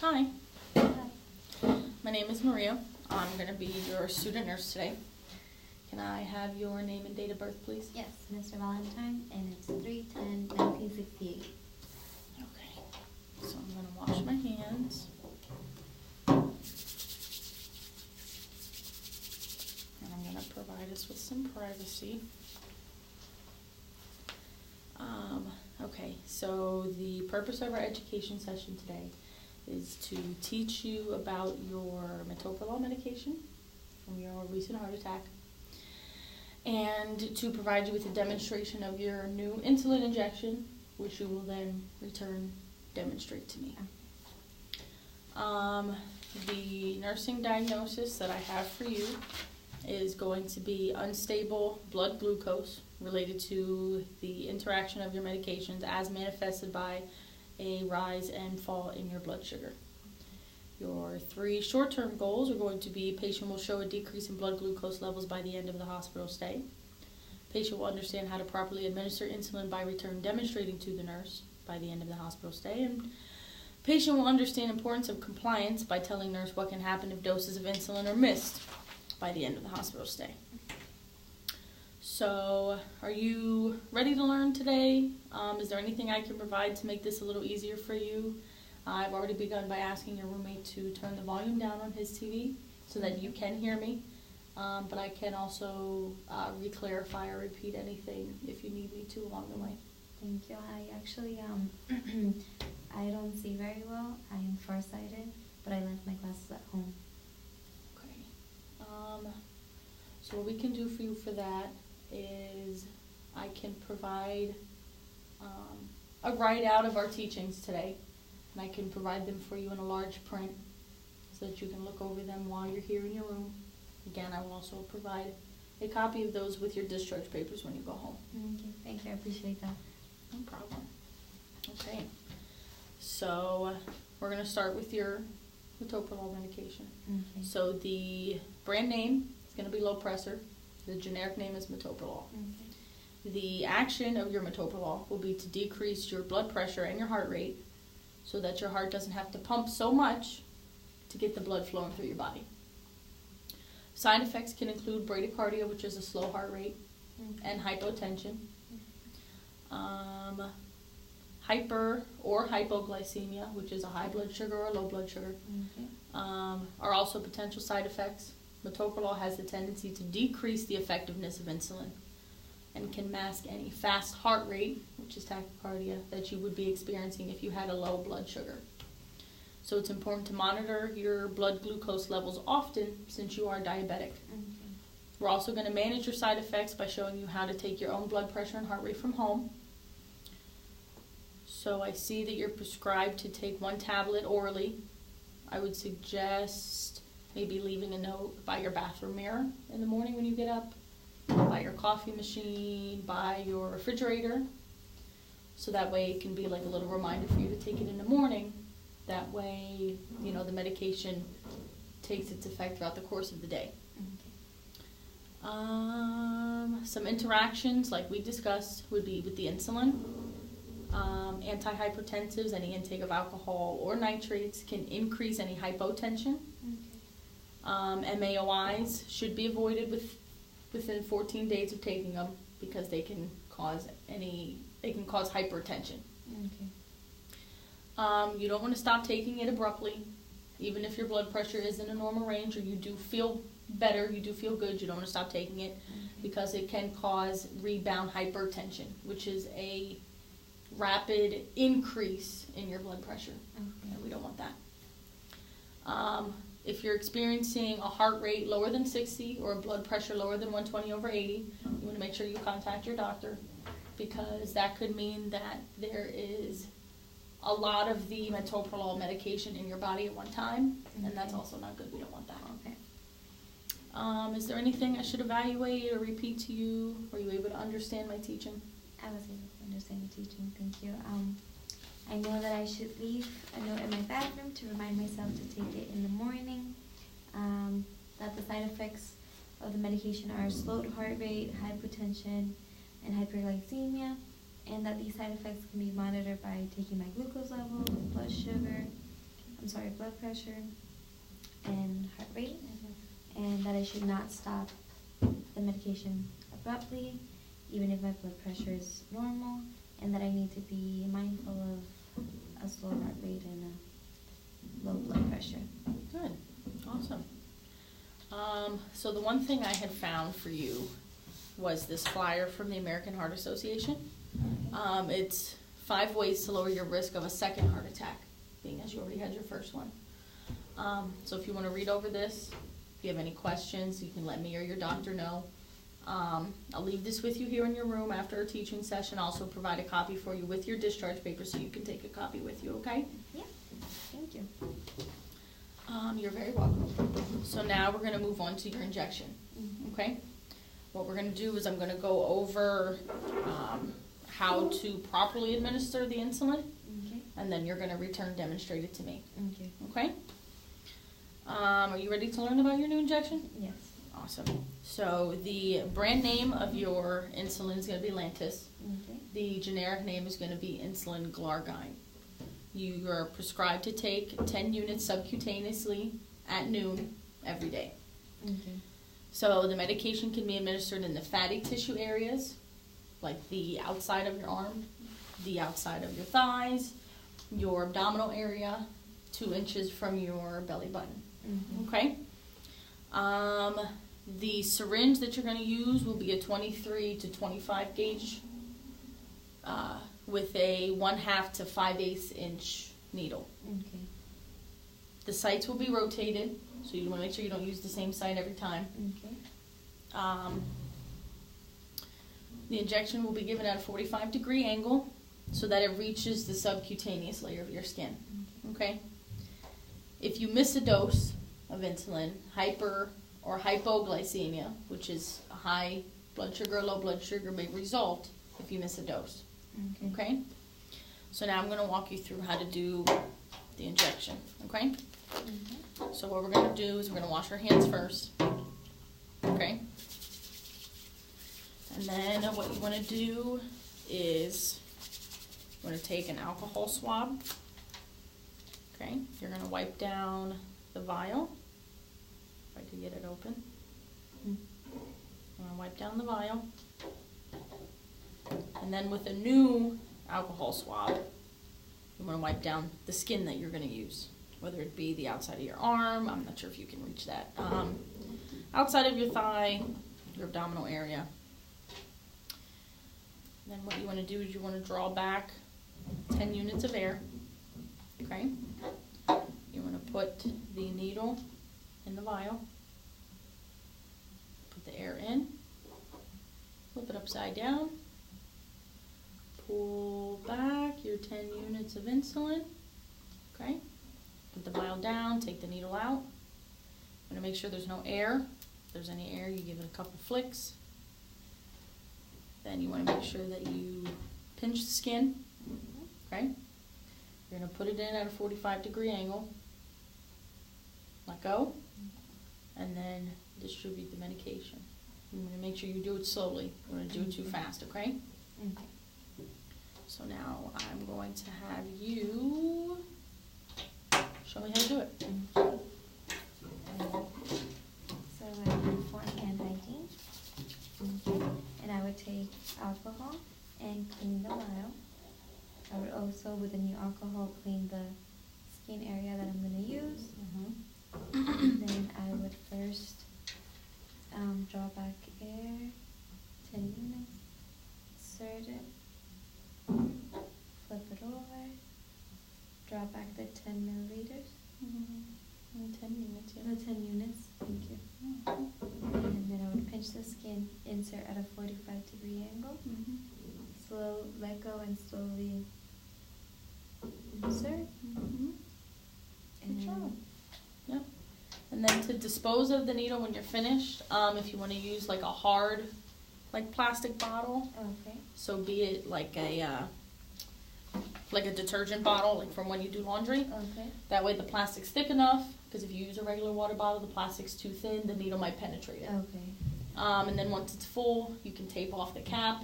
Hi, my name is Maria. I'm going to be your student nurse today. Can I have your name and date of birth, please? Yes, Mr. Valentine, and it's 3/10/1968. Okay, so I'm going to wash my hands. And I'm going to provide us with some privacy. Okay, so the purpose of our education session today is to teach you about your metoprolol medication from your recent heart attack, and to provide you with a demonstration of your new insulin injection, which you will then demonstrate to me. The nursing diagnosis that I have for you is going to be unstable blood glucose related to the interaction of your medications as manifested by a rise and fall in your blood sugar. Your 3 short-term goals are going to be: patient will show a decrease in blood glucose levels by the end of the hospital stay. Patient will understand how to properly administer insulin by demonstrating to the nurse by the end of the hospital stay. And patient will understand importance of compliance by telling nurse what can happen if doses of insulin are missed by the end of the hospital stay. So, are you ready to learn today? Is there anything I can provide to make this a little easier for you? I've already begun by asking your roommate to turn the volume down on his TV so that you can hear me. But I can also re-clarify or repeat anything if you need me to along the way. Thank you. I actually, I don't see very well. I am farsighted, but I left my glasses at home. Okay. So what we can do for you for that is I can provide a write-out of our teachings today, and I can provide them for you in a large print so that you can look over them while you're here in your room. Again, I will also provide a copy of those with your discharge papers when you go home. Okay, thank you. I appreciate that. No problem. Okay, so we're going to start with your metoprolol medication. Okay. So the brand name is going to be low pressor. The generic name is metoprolol. Okay. The action of your metoprolol will be to decrease your blood pressure and your heart rate so that your heart doesn't have to pump so much to get the blood flowing through your body. Side effects can include bradycardia, which is a slow heart rate, and hypotension. Hyper or hypoglycemia, which is a high blood sugar or low blood sugar, are also potential side effects. Metoprolol has the tendency to decrease the effectiveness of insulin and can mask any fast heart rate, which is tachycardia, that you would be experiencing if you had a low blood sugar. So it's important to monitor your blood glucose levels often since you are diabetic. We're also going to manage your side effects by showing you how to take your own blood pressure and heart rate from home. So I see that you're prescribed to take 1 tablet orally. I would suggest maybe leaving a note by your bathroom mirror in the morning when you get up, by your coffee machine, by your refrigerator. So that way it can be like a little reminder for you to take it in the morning. That way, the medication takes its effect throughout the course of the day. Some interactions, like we discussed, would be with the insulin. Antihypertensives, any intake of alcohol or nitrates can increase any hypotension. MAOIs should be avoided within 14 days of taking them because they can cause hypertension. You don't want to stop taking it abruptly, even if your blood pressure is in a normal range or you do feel better, you do feel good. You don't want to stop taking it because it can cause rebound hypertension, which is a rapid increase in your blood pressure. And we don't want that. If you're experiencing a heart rate lower than 60 or a blood pressure lower than 120/80, you want to make sure you contact your doctor because that could mean that there is a lot of the metoprolol medication in your body at one time, and that's also not good. We don't want that. Is there anything I should evaluate or repeat to you? Were you able to understand my teaching? I was able to understand the teaching. Thank you. I know that I should leave a note in my bathroom to remind myself to take it in the morning. That the side effects of the medication are slowed heart rate, hypotension, and hyperglycemia, and that these side effects can be monitored by taking my glucose level, blood sugar, blood pressure and heart rate, and that I should not stop the medication abruptly, even if my blood pressure is normal, and that I need to be mindful of a slow heart rate and a low blood pressure. Good. Awesome. So the one thing I had found for you was this flyer from the American Heart Association. It's 5 ways to lower your risk of a second heart attack, being as you already had your first one. So if you want to read over this, if you have any questions, you can let me or your doctor know. I'll leave this with you here in your room after our teaching session. I'll also provide a copy for you with your discharge paper so you can take a copy with you, okay? Yeah, thank you. You're very welcome. So now we're going to move on to your injection, okay? What we're going to do is I'm going to go over how to properly administer the insulin, and then you're going to return demonstrate it to me. Okay? Are you ready to learn about your new injection? Yes. Awesome. So the brand name of your insulin is going to be Lantus. The generic name is going to be insulin glargine. You are prescribed to take 10 units subcutaneously at noon every day. So the medication can be administered in the fatty tissue areas, like the outside of your arm, the outside of your thighs, your abdominal area, 2 inches from your belly button. Okay? The syringe that you're going to use will be a 23 to 25 gauge with a 1/2 to 5/8 inch needle. The sites will be rotated, so you want to make sure you don't use the same site every time. The injection will be given at a 45-degree angle so that it reaches the subcutaneous layer of your skin. Okay? If you miss a dose of insulin, hyper or hypoglycemia, which is a high blood sugar or low blood sugar, may result if you miss a dose. Okay? So now I'm going to walk you through how to do the injection. Okay? So what we're going to do is we're going to wash our hands first. Okay? And then what you want to do is you want to take an alcohol swab. Okay? You're going to wipe down the vial. If I could get it open. I'm going to wipe down the vial. And then with a new alcohol swab, you want to wipe down the skin that you're going to use, whether it be the outside of your arm. I'm not sure if you can reach that. Outside of your thigh, your abdominal area. Then what you want to do is you want to draw back 10 units of air. Okay? You want to put the needle in the vial. Put the air in. Flip it upside down. Pull back your 10 units of insulin. Okay? Put the vial down, take the needle out. You want to make sure there's no air. If there's any air, you give it a couple flicks. Then you want to make sure that you pinch the skin. Okay? You're going to put it in at a 45-degree angle. Let go. And then distribute the medication. You want to make sure you do it slowly. You want to do it too fast, okay? So now I'm going to have you show me how to do it. So I would for hand hygiene. And I would take alcohol and clean the vial. I would also, with the new alcohol, clean the skin area that I'm going to use. And then I would first draw back air, 10 units, insert it, flip it over, draw back the 10 milliliters. 10 units, yeah. The 10 units, thank you. And then I would pinch the skin, insert at a 45-degree angle, slow, let go and slowly insert. Good job. Yep. And then to dispose of the needle when you're finished, if you want to use like a hard, like plastic bottle, so be it like a detergent bottle, like from when you do laundry. That way the plastic's thick enough, because if you use a regular water bottle, the plastic's too thin, the needle might penetrate it. And then once it's full, you can tape off the cap,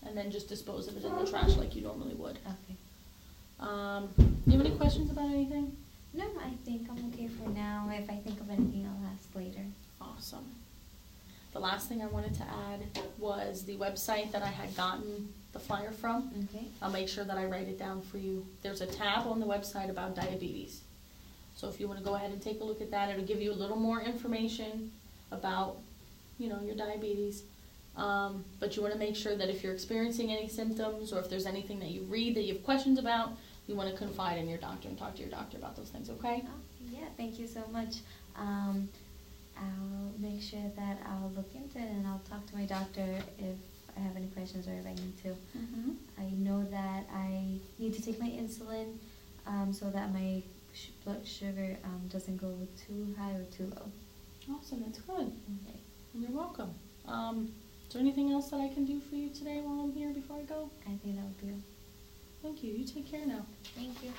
and then just dispose of it in the trash like you normally would. Do you have any questions about anything? No, I think I'm okay for now. If I think of anything, I'll ask later. Awesome. The last thing I wanted to add was the website that I had gotten the flyer from. Okay. I'll make sure that I write it down for you. There's a tab on the website about diabetes. So if you want to go ahead and take a look at that, it'll give you a little more information about, your diabetes. But you want to make sure that if you're experiencing any symptoms or if there's anything that you read that you have questions about, you want to confide in your doctor and talk to your doctor about those things, okay? Oh, yeah, thank you so much. I'll make sure that I'll look into it and I'll talk to my doctor if I have any questions or if I need to. Mm-hmm. I know that I need to take my insulin so that my blood sugar doesn't go too high or too low. Awesome, that's good. Okay. You're welcome. Is there anything else that I can do for you today while I'm here before I go? I think that would be all. Thank you. You take care now. Thank you.